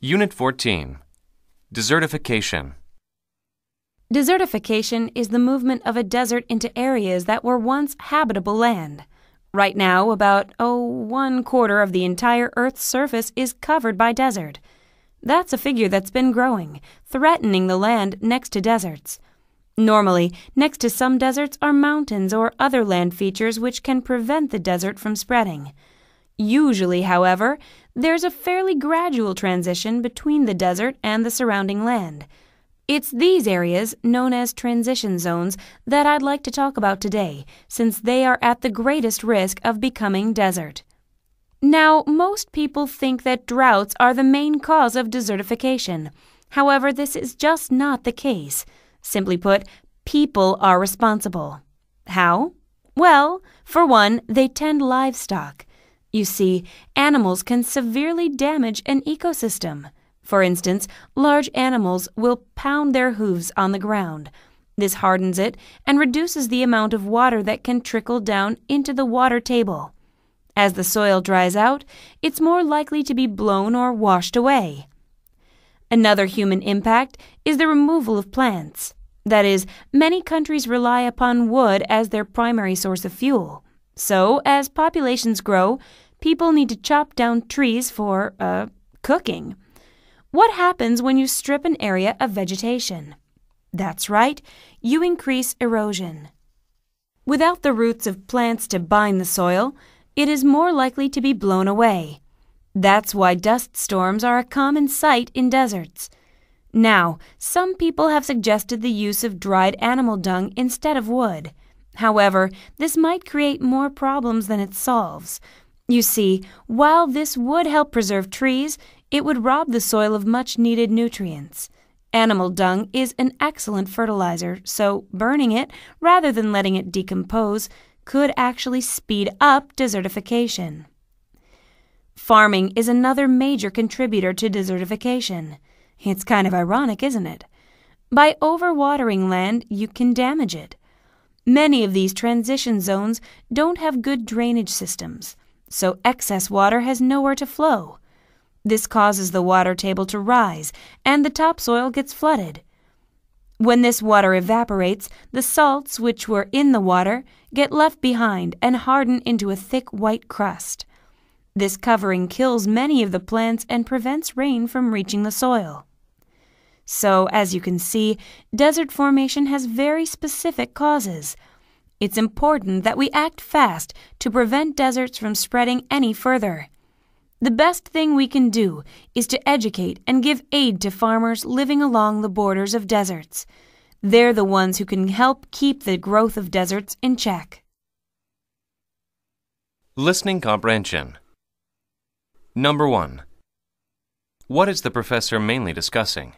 Unit 14. Desertification. Desertification is the movement of a desert into areas that were once habitable land. Right now, about 1/4 of the entire Earth's surface is covered by desert. That's a figure that's been growing, threatening the land next to deserts. Normally, next to some deserts are mountains or other land features which can prevent the desert from spreading. Usually, however, there's a fairly gradual transition between the desert and the surrounding land. It's these areas, known as transition zones, that I'd like to talk about today, since they are at the greatest risk of becoming desert. Now, most people think that droughts are the main cause of desertification. However, this is just not the case. Simply put, people are responsible. How? Well, for one, they tend livestock. You see, animals can severely damage an ecosystem. For instance, large animals will pound their hooves on the ground. This hardens it and reduces the amount of water that can trickle down into the water table. As the soil dries out, it's more likely to be blown or washed away. Another human impact is the removal of plants. That is, many countries rely upon wood as their primary source of fuel. So, as populations grow, people need to chop down trees for, cooking. What happens when you strip an area of vegetation? That's right, you increase erosion. Without the roots of plants to bind the soil, it is more likely to be blown away. That's why dust storms are a common sight in deserts. Now, some people have suggested the use of dried animal dung instead of wood. However, this might create more problems than it solves. You see, while this would help preserve trees, it would rob the soil of much-needed nutrients. Animal dung is an excellent fertilizer, so burning it, rather than letting it decompose, could actually speed up desertification. Farming is another major contributor to desertification. It's kind of ironic, isn't it? By overwatering land, you can damage it. Many of these transition zones don't have good drainage systems, so excess water has nowhere to flow. This causes the water table to rise, and the topsoil gets flooded. When this water evaporates, the salts which were in the water get left behind and harden into a thick white crust. This covering kills many of the plants and prevents rain from reaching the soil. So, as you can see, desert formation has very specific causes. It's important that we act fast to prevent deserts from spreading any further. The best thing we can do is to educate and give aid to farmers living along the borders of deserts. They're the ones who can help keep the growth of deserts in check. Listening comprehension. Number 1. What is the professor mainly discussing?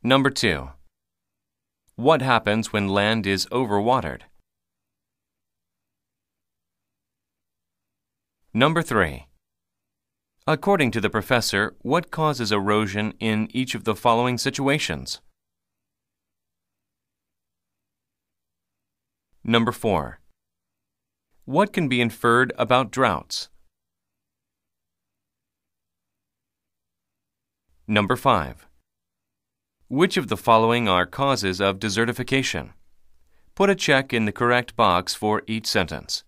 Number 2. What happens when land is overwatered? Number 3. According to the professor, what causes erosion in each of the following situations? Number 4. What can be inferred about droughts? Number 5. Which of the following are causes of desertification? Put a check in the correct box for each sentence.